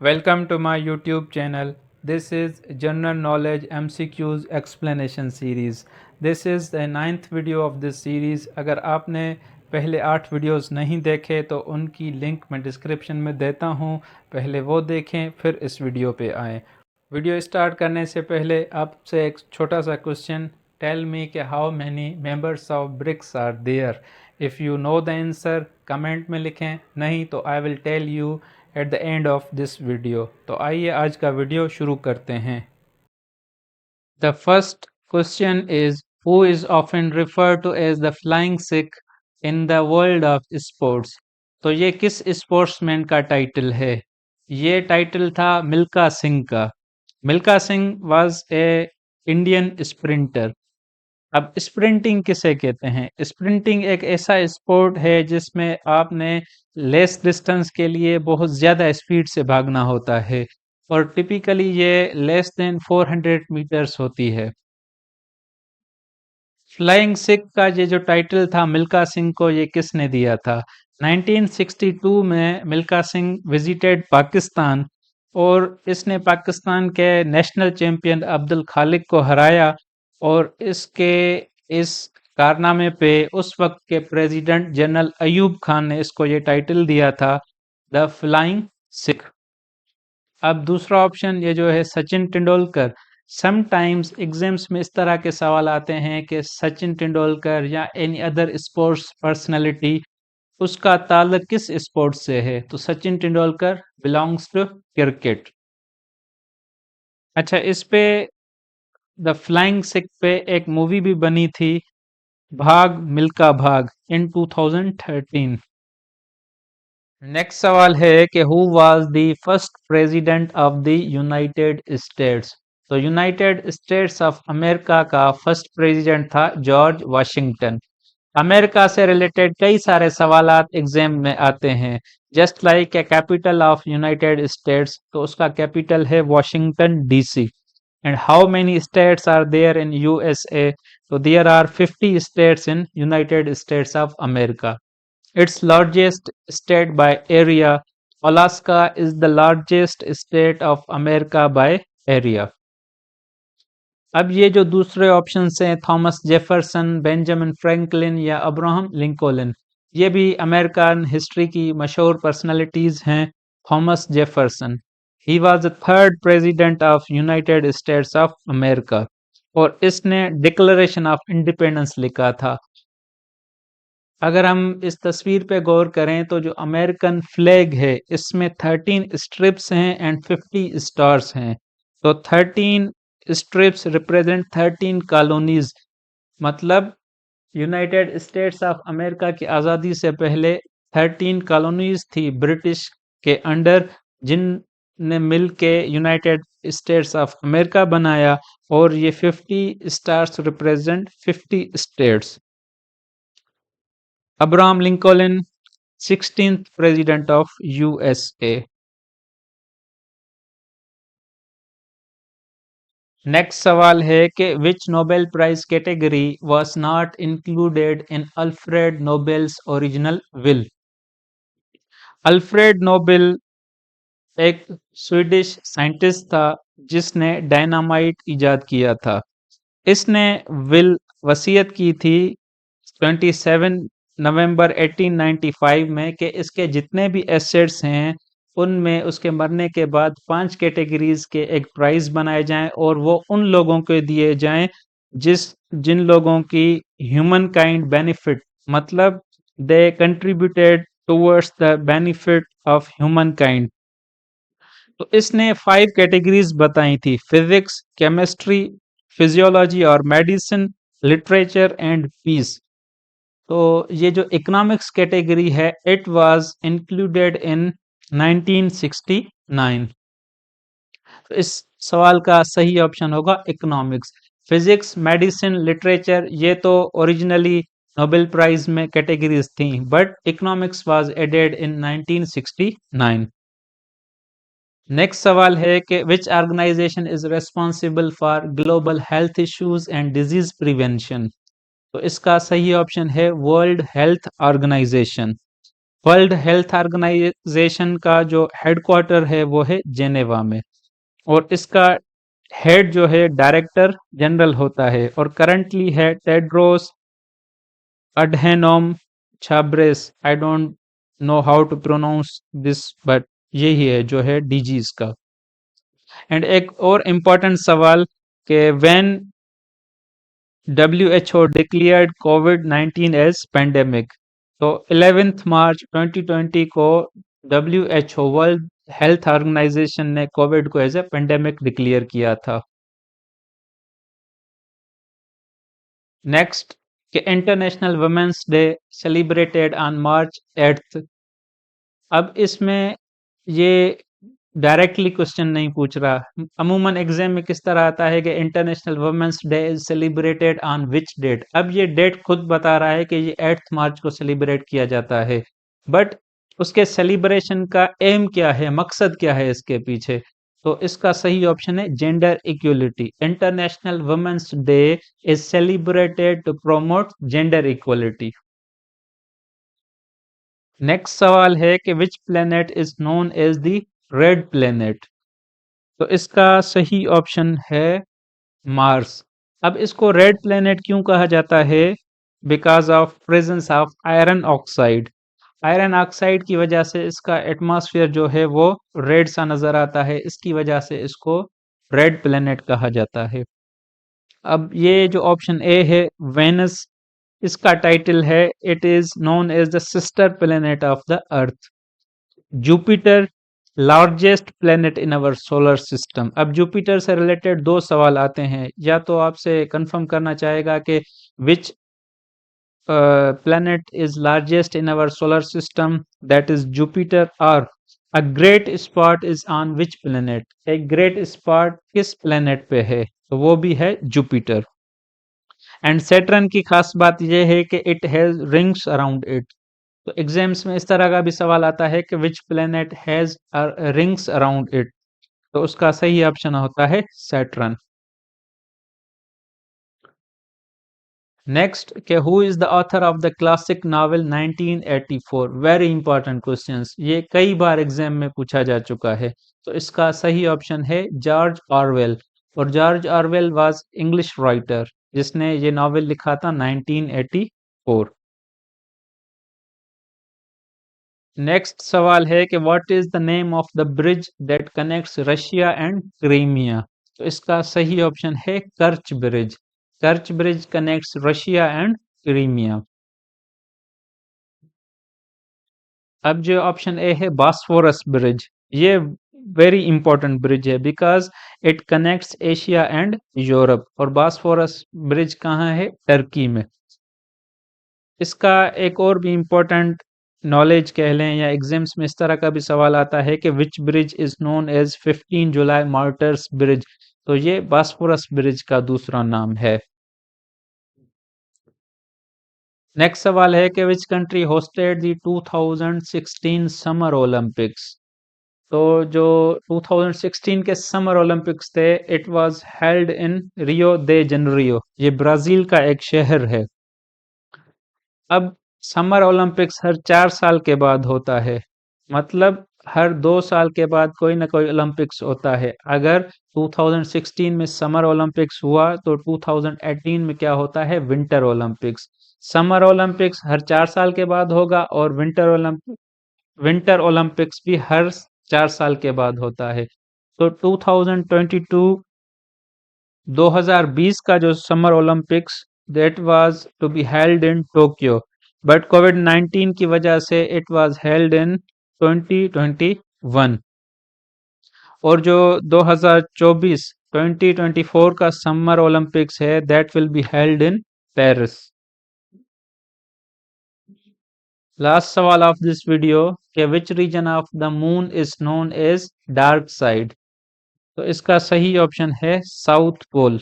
Welcome to my YouTube channel. This is General Knowledge MCQs Explanation Series. This is the 9th video of this series. अगर आपने पहले 8 videos नहीं देखे तो उनकी लिंक मैं डिस्क्रिप्शन में देता हूँ, पहले वो देखें फिर इस वीडियो पे आएँ। वीडियो स्टार्ट करने से पहले आपसे एक छोटा सा क्वेश्चन, टेल मी कि how many members of BRICS are there. If you know the answer comment में लिखें, नहीं तो I will tell you at the end of this video. तो आइए आज का वीडियो शुरू करते हैं। The first question is who is often referred to as the flying Sikh in the world of sports. तो ये किस स्पोर्ट्समैन का टाइटल है? ये टाइटल था मिल्खा सिंह का। Milkha Singh was a Indian sprinter. अब स्प्रिंटिंग किसे कहते हैं? स्प्रिंटिंग एक ऐसा स्पोर्ट है जिसमें आपने लेस डिस्टेंस के लिए बहुत ज़्यादा स्पीड से भागना होता है और टिपिकली ये लेस देन 400 मीटर्स होती है। फ्लाइंग सिख का ये जो टाइटल था मिल्खा सिंह को, ये किसने दिया था? 1962 में मिल्खा सिंह विजिटेड पाकिस्तान और इसने पाकिस्तान के नेशनल चैंपियन अब्दुल खालिक को हराया और इसके इस कारनामे पे उस वक्त के प्रेसिडेंट जनरल अयूब खान ने इसको ये टाइटल दिया था द फ्लाइंग सिख। अब दूसरा ऑप्शन ये जो है सचिन तेंदुलकर। समटाइम्स एग्जाम्स में इस तरह के सवाल आते हैं कि सचिन तेंदुलकर या एनी अदर स्पोर्ट्स पर्सनालिटी, उसका ताल्लुक किस स्पोर्ट से है? तो Sachin Tendulkar belongs to cricket. अच्छा, इस पे द फ्लाइंग सिख पे एक मूवी भी बनी थी, भाग मिल्खा भाग, इन 2013। नेक्स्ट सवाल है कि who was the first president of the United States. तो यूनाइटेड स्टेट्स ऑफ अमेरिका का फर्स्ट प्रेसिडेंट था जॉर्ज वाशिंगटन। अमेरिका से रिलेटेड कई सारे सवालात एग्जाम में आते हैं। Just like a capital of United States, तो उसका कैपिटल है Washington DC. And how many states are there in USA? तो there are 50 states in United States of America. Its largest state by area, Alaska is the largest state of America by area. अब ये जो दूसरे option हैं, Thomas Jefferson, Benjamin Franklin या Abraham Lincoln, ये भी American history की मशहूर पर्सनालिटीज हैं। Thomas Jefferson, he was the third president of United States of America और इसने डिक्लेरेशन ऑफ इंडिपेंडेंस लिखा था। अगर हम इस तस्वीर पे गौर करें तो जो अमेरिकन फ्लैग है इसमें 13 स्ट्रिप्स हैं एंड 50 स्टार्स हैं। तो 13 स्ट्रिप्स रिप्रेजेंट 13 कॉलोनीज, मतलब यूनाइटेड स्टेट्स ऑफ अमेरिका की आज़ादी से पहले 13 कॉलोनीज थी ब्रिटिश के अंडर, जिनने मिल के यूनाइटेड स्टेट्स ऑफ अमेरिका बनाया और ये 50 stars represent 50 states. Abraham Lincoln 16th president of USA. Next सवाल है कि which Nobel prize category was not included in Alfred Nobel's original will. Alfred Nobel एक स्वीडिश साइंटिस्ट था जिसने डायनामाइट इजाद किया था। इसने विल वसीयत की थी 27 नवंबर 1895 में कि इसके जितने भी एसेट्स हैं उनमें उसके मरने के बाद 5 कैटेगरीज के एक प्राइज बनाए जाएं और वो उन लोगों को दिए जाएं जिन लोगों की ह्यूमन काइंड बेनिफिट, मतलब they contributed towards the benefit of human kind. तो इसने 5 कैटेगरीज बताई थी, फिजिक्स, केमिस्ट्री, फिजियोलॉजी और मेडिसिन, लिटरेचर एंड पीस। तो ये जो इकोनॉमिक्स कैटेगरी है इट वाज इंक्लूडेड इन 1969। तो इस सवाल का सही ऑप्शन होगा इकोनॉमिक्स। फिजिक्स, मेडिसिन, लिटरेचर ये तो ओरिजिनली नोबेल प्राइज में कैटेगरीज थी, but economics was added in 1969। Next सवाल है कि which organisation is responsible for global health issues and disease prevention. तो इसका सही ऑप्शन है World health Organization. World health Organization का जो हेडक्वार्टर है वो है जेनेवा में, और इसका हेड जो है डायरेक्टर जनरल होता है, और करंटली है Tedros Adhanom Ghebreyesus. I don't know how to pronounce this, but यही है जो है डीजी इसका। एंड एक और इम्पोर्टेंट सवाल कि when WHO declared COVID-19 as pandemic। तो 11 मार्च 2020 को WHO वर्ल्ड हेल्थ ऑर्गेनाइजेशन ने कोविड को एज ए पेंडेमिक डिक्लेयर किया था। नेक्स्ट, कि international women's day celebrated on March 8। अब इसमें ये डायरेक्टली क्वेश्चन नहीं पूछ रहा, अमूमन एग्जाम में किस तरह आता है कि international women's day is celebrated on which date. अब ये डेट खुद बता रहा है कि ये 8 मार्च को सेलिब्रेट किया जाता है, बट उसके सेलिब्रेशन का एम क्या है, मकसद क्या है इसके पीछे। तो इसका सही ऑप्शन है gender equality. International women's day is celebrated to promote gender equality. Next सवाल है कि which planet is known as the red planet. तो इसका सही ऑप्शन है मार्स। अब इसको रेड प्लेनेट क्यों कहा जाता है? Because of presence of iron oxide. Iron oxide की वजह से इसका एटमॉस्फेयर जो है वो रेड सा नजर आता है, इसकी वजह से इसको रेड प्लेनेट कहा जाता है। अब ये जो ऑप्शन ए है वेनस, इसका टाइटल है it is known as the sister planet of the earth. Jupiter largest planet in our solar system. अब जुपिटर से रिलेटेड दो सवाल आते हैं, या तो आपसे कंफर्म करना चाहेगा कि विच planet is largest in our solar system, that is Jupiter, or a great spot is on which planet। एक great spot किस planet पे है? तो वो भी है जुपिटर। एंड सैटर्न की खास बात यह है कि it has rings around it. तो एग्जाम्स में इस तरह का भी सवाल आता है कि which planet has rings around it. तो उसका सही ऑप्शन होता है सैटर्न। नेक्स्ट, के who is the author of the classic novel 1984। Very important questions, ये कई बार एग्जाम में पूछा जा चुका है। तो इसका सही ऑप्शन है जॉर्ज ऑरवेल। और George Orwell was English writer जिसने ये नॉवेल लिखा था 1984। नेक्स्ट सवाल है कि what is the name of the bridge that connects Russia and Crimea. तो इसका सही ऑप्शन है कर्च bridge. कर्च bridge connects Russia and Crimea. अब जो ऑप्शन ए है बॉस्फोरस ब्रिज, ये वेरी इंपॉर्टेंट ब्रिज है because it connects Asia and Europe. और बॉस्फोरस ब्रिज कहाँ है? टर्की में। इसका एक और भी इम्पोर्टेंट नॉलेज कह लें, या एग्जाम्स में इस तरह का भी सवाल आता है कि which bridge is known as 15 July martyrs bridge. तो ये बॉस्फोरस ब्रिज का दूसरा नाम है। नेक्स्ट सवाल है कि which country hosted the 2016 summer Olympics. तो जो 2016 के समर ओलंपिक्स थे, इट वाज हेल्ड इन रियो दे जनरियो। ये ब्राजील का एक शहर है। अब समर ओलंपिक्स हर 4 साल के बाद होता है, मतलब हर 2 साल के बाद कोई ना कोई ओलंपिक्स होता है। अगर 2016 में समर ओलंपिक्स हुआ तो 2018 में क्या होता है? Winter Olympics. समर ओलंपिक्स हर 4 साल के बाद होगा, और विंटर ओलंपिक्स भी हर 4 साल के बाद होता है। तो 2020 का जो summer Olympics that was to be held in Tokyo, but covid 19 की वजह से इट वाज हेल्ड इन 2021। और जो 2024 का समर ओलंपिक्स है that will be held in Paris. Last सवाल ऑफ दिस वीडियो, के which region of the moon is known as dark side. तो इसका सही ऑप्शन है साउथ पोल।